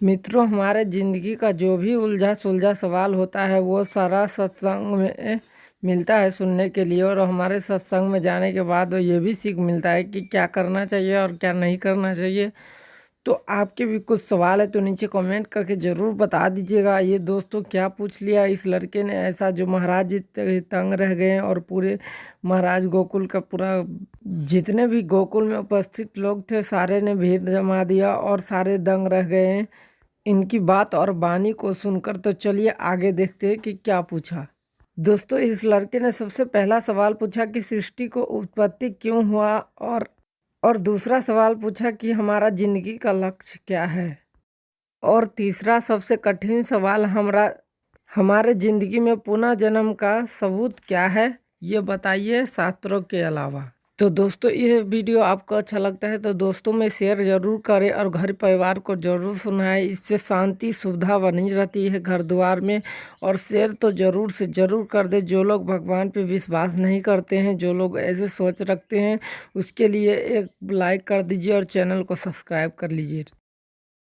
मित्रों, हमारे ज़िंदगी का जो भी उलझा सुलझा सवाल होता है वो सारा सत्संग में मिलता है सुनने के लिए। और हमारे सत्संग में जाने के बाद ये भी सीख मिलता है कि क्या करना चाहिए और क्या नहीं करना चाहिए। तो आपके भी कुछ सवाल है तो नीचे कमेंट करके ज़रूर बता दीजिएगा। ये दोस्तों क्या पूछ लिया इस लड़के ने ऐसा, जो महाराज जी तंग रह गए हैं और पूरे महाराज गोकुल का पूरा जितने भी गोकुल में उपस्थित लोग थे सारे ने भीड़ जमा दिया और सारे दंग रह गए हैं इनकी बात और वाणी को सुनकर। तो चलिए आगे देखते हैं कि क्या पूछा। दोस्तों, इस लड़के ने सबसे पहला सवाल पूछा कि सृष्टि को उत्पत्ति क्यों हुआ, और दूसरा सवाल पूछा कि हमारा जिंदगी का लक्ष्य क्या है, और तीसरा सबसे कठिन सवाल हमारे जिंदगी में पुनः जन्म का सबूत क्या है, ये बताइए शास्त्रों के अलावा। तो दोस्तों, ये वीडियो आपको अच्छा लगता है तो दोस्तों में शेयर ज़रूर करें और घर परिवार को ज़रूर सुनाएं। इससे शांति सुविधा बनी रहती है घर द्वार में। और शेयर तो ज़रूर से ज़रूर कर दें। जो लोग भगवान पे विश्वास नहीं करते हैं, जो लोग ऐसे सोच रखते हैं, उसके लिए एक लाइक कर दीजिए और चैनल को सब्सक्राइब कर लीजिए।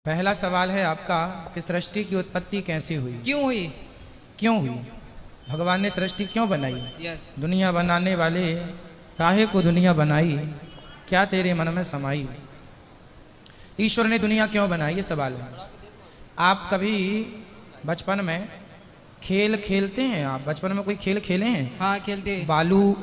पहला सवाल है आपका कि सृष्टि की उत्पत्ति कैसे हुई, क्यों हुई? क्यों हुई, भगवान ने सृष्टि क्यों बनाई, यस। दुनिया बनाने वाले काहे को दुनिया बनाई, क्या तेरे मन में समाई, ईश्वर ने दुनिया क्यों बनाई, ये सवाल है। आप कभी बचपन में खेल खेलते हैं? आप बचपन में कोई खेल खेले हैं? हाँ, खेलते हैं। बालू,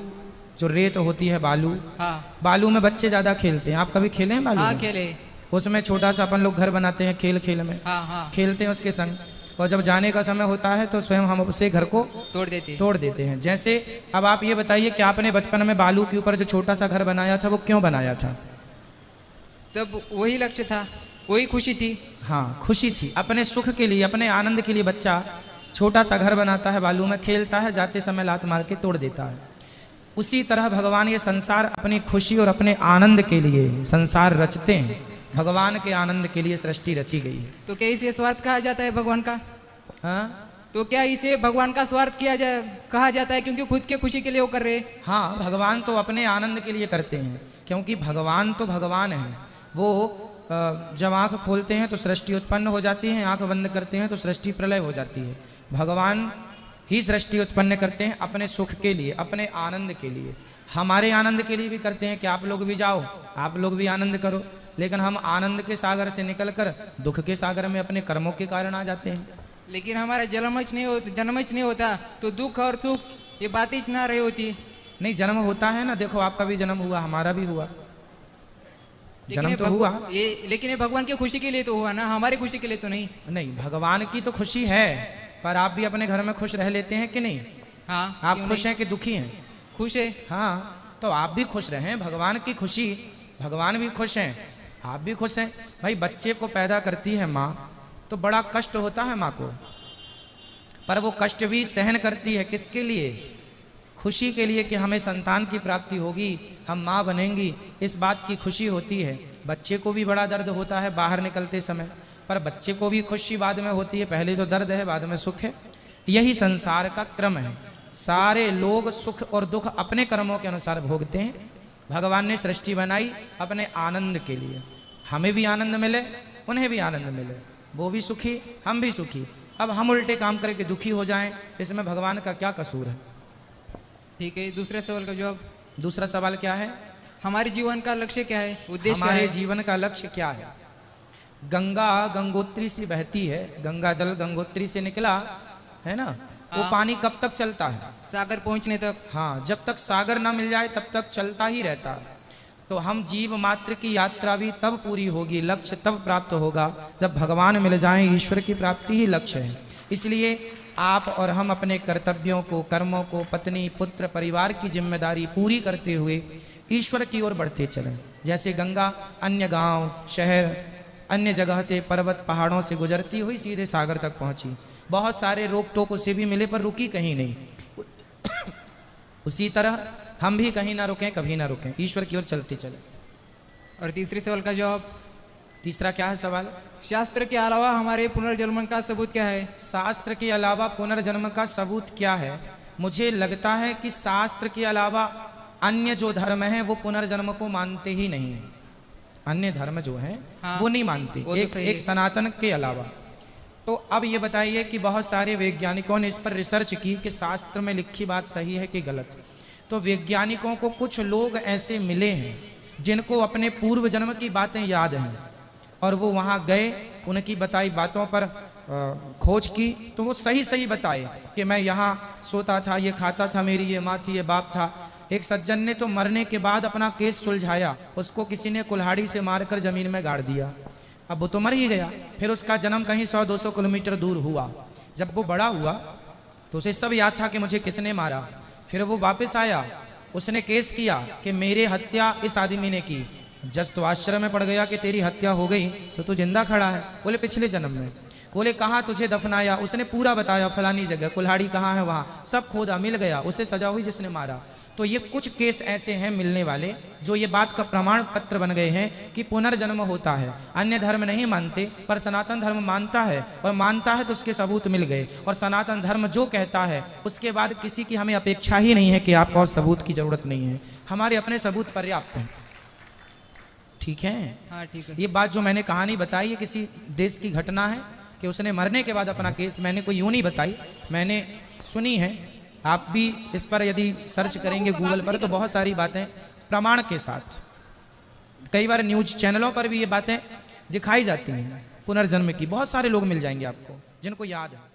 जो रेत होती है बालू, हाँ बालू में बच्चे ज़्यादा खेलते हैं। आप कभी खेले हैं बालू हाँ, में? खेले। उसमें छोटा सा अपन लोग घर बनाते हैं खेल खेल में, हाँ हाँ, खेलते हैं उसके संग। और जब जाने का समय होता है तो स्वयं हम उसे घर को तोड़ देते हैं। जैसे अब आप ये बताइए कि आपने बचपन में बालू के ऊपर जो छोटा सा घर बनाया था वो क्यों बनाया था? तब वही लक्ष्य था, वही खुशी थी। हाँ, खुशी थी, अपने सुख के लिए, अपने आनंद के लिए बच्चा छोटा सा घर बनाता है, बालू में खेलता है, जाते समय लात मार के तोड़ देता है। उसी तरह भगवान ये संसार अपनी खुशी और अपने आनंद के लिए संसार रचते हैं। भगवान के आनंद के लिए सृष्टि रची गई है। तो क्या इसे स्वार्थ कहा जाता है भगवान का? हाँ, तो क्या इसे भगवान का स्वार्थ कहा जाता है क्योंकि खुद के खुशी के लिए वो कर रहे हैं? हाँ, भगवान तो अपने आनंद के लिए करते हैं, क्योंकि भगवान तो भगवान है। वो जब आँख खोलते हैं तो सृष्टि उत्पन्न हो जाती है, आँख बंद करते हैं तो सृष्टि प्रलय हो जाती है। भगवान ही सृष्टि उत्पन्न करते हैं अपने सुख के लिए, अपने आनंद के लिए। हमारे आनंद के लिए भी करते हैं कि आप लोग भी जाओ, आप लोग भी आनंद करो। लेकिन हम आनंद के सागर से निकलकर दुख के सागर में अपने कर्मों के कारण आ जाते हैं। लेकिन हमारा जन्म नहीं होता तो दुख और सुख ये बात ही ना रही होती। नहीं, जन्म होता है ना। देखो, आपका भी जन्म हुआ, हमारा भी हुआ, जन्म तो हुआ। लेकिन ये भगवान की खुशी के लिए तो हुआ ना, हमारी खुशी के लिए तो नहीं। नहीं, भगवान की तो खुशी है, पर आप भी अपने घर में खुश रह लेते हैं कि नहीं? हाँ, आप खुश हैं कि दुखी हैं? खुश है। हाँ, तो आप भी खुश रहें। भगवान की खुशी, भगवान भी खुश हैं, आप भी खुश हैं। भाई, बच्चे को पैदा करती है माँ तो बड़ा कष्ट होता है माँ को, पर वो कष्ट भी सहन करती है। किसके लिए? खुशी के लिए कि हमें संतान की प्राप्ति होगी, हम माँ बनेंगी, इस बात की खुशी होती है। बच्चे को भी बड़ा दर्द होता है बाहर निकलते समय, पर बच्चे को भी खुशी बाद में होती है। पहले तो दर्द है, बाद में सुख है। यही संसार का क्रम है। सारे लोग सुख और दुख अपने कर्मों के अनुसार भोगते हैं। भगवान ने सृष्टि बनाई अपने आनंद के लिए, हमें भी आनंद मिले, उन्हें भी आनंद मिले, वो भी सुखी, हम भी सुखी। अब हम उल्टे काम करके दुखी हो जाएं, इसमें भगवान का क्या कसूर है? ठीक है, दूसरे सवाल का जवाब। दूसरा सवाल क्या है? हमारे जीवन का लक्ष्य क्या है, उद्देश्य क्या हमारे है? जीवन का लक्ष्य क्या है? गंगा गंगोत्री से बहती है, गंगा जल गंगोत्री से निकला है ना, वो पानी कब तक चलता है? सागर पहुंचने तक। हाँ, जब तक सागर ना मिल जाए तब तक चलता ही रहता है। तो हम जीव मात्र की यात्रा भी तब पूरी होगी, लक्ष्य तब प्राप्त होगा जब भगवान मिल जाएं। ईश्वर की प्राप्ति ही लक्ष्य है। इसलिए आप और हम अपने कर्तव्यों को, कर्मों को, पत्नी, पुत्र, परिवार की जिम्मेदारी पूरी करते हुए ईश्वर की ओर बढ़ते चलें। जैसे गंगा अन्य गांव, शहर, अन्य जगह से, पर्वत, पहाड़ों से गुजरती हुई सीधे सागर तक पहुंची। बहुत सारे रोक टोक उसे भी मिले पर रुकी कहीं नहीं। उसी तरह हम भी कहीं ना रुकें, कभी ना रुकें, ईश्वर की ओर चलते चले। और तीसरे सवाल का जवाब। तीसरा क्या है सवाल? शास्त्र के अलावा हमारे पुनर्जन्म का सबूत क्या है? शास्त्र के अलावा पुनर्जन्म का सबूत क्या है? मुझे लगता है कि शास्त्र के अलावा अन्य जो धर्म है वो पुनर्जन्म को मानते ही नहीं है। अन्य धर्म जो है हाँ, वो नहीं मानते, वो तो एक सही एक है। सनातन के अलावा। तो अब ये बताइए कि बहुत सारे वैज्ञानिकों ने इस पर रिसर्च की कि शास्त्र में लिखी बात सही है कि गलत। तो वैज्ञानिकों को कुछ लोग ऐसे मिले हैं जिनको अपने पूर्व जन्म की बातें याद हैं, और वो वहाँ गए, उनकी बताई बातों पर खोज की, तो वो सही सही बताए कि मैं यहाँ सोता था, ये खाता था, मेरी ये माँ थी, ये बाप था। एक सज्जन ने तो मरने के बाद अपना केस सुलझाया, उसको किसी ने कुल्हाड़ी से मारकर जमीन में गाड़ दिया। अब वो तो मर ही गया, फिर उसका जन्म कहीं 100-200 किलोमीटर दूर हुआ। जब वो बड़ा हुआ तो उसे सब याद था कि मुझे किसने मारा। फिर वो वापस आया, उसने केस किया कि मेरे हत्या इस आदमी ने की। जज तो आश्चर्य में पड़ गया कि तेरी हत्या हो गई तो तू जिंदा खड़ा है। बोले पिछले जन्म में। बोले कहाँ तुझे दफनाया? उसने पूरा बताया, फलानी जगह, कुल्हाड़ी कहाँ है वहाँ, सब खोदा, मिल गया, उसे सजा हुई जिसने मारा। तो ये कुछ केस ऐसे हैं मिलने वाले जो ये बात का प्रमाण पत्र बन गए हैं कि पुनर्जन्म होता है। अन्य धर्म नहीं मानते, पर सनातन धर्म मानता है, और मानता है तो उसके सबूत मिल गए। और सनातन धर्म जो कहता है उसके बाद किसी की हमें अपेक्षा ही नहीं है कि आपको और सबूत की जरूरत नहीं है, हमारे अपने सबूत पर्याप्त हैं। ठीक है, हाँ ठीक है। ये बात जो मैंने कहानी बताई है किसी देश की घटना है कि उसने मरने के बाद अपना केस, मैंने कोई यूं नहीं बताई, मैंने सुनी है। आप भी इस पर यदि सर्च करेंगे गूगल पर तो बहुत सारी बातें प्रमाण के साथ, कई बार न्यूज चैनलों पर भी ये बातें दिखाई जाती हैं पुनर्जन्म की। बहुत सारे लोग मिल जाएंगे आपको जिनको याद है।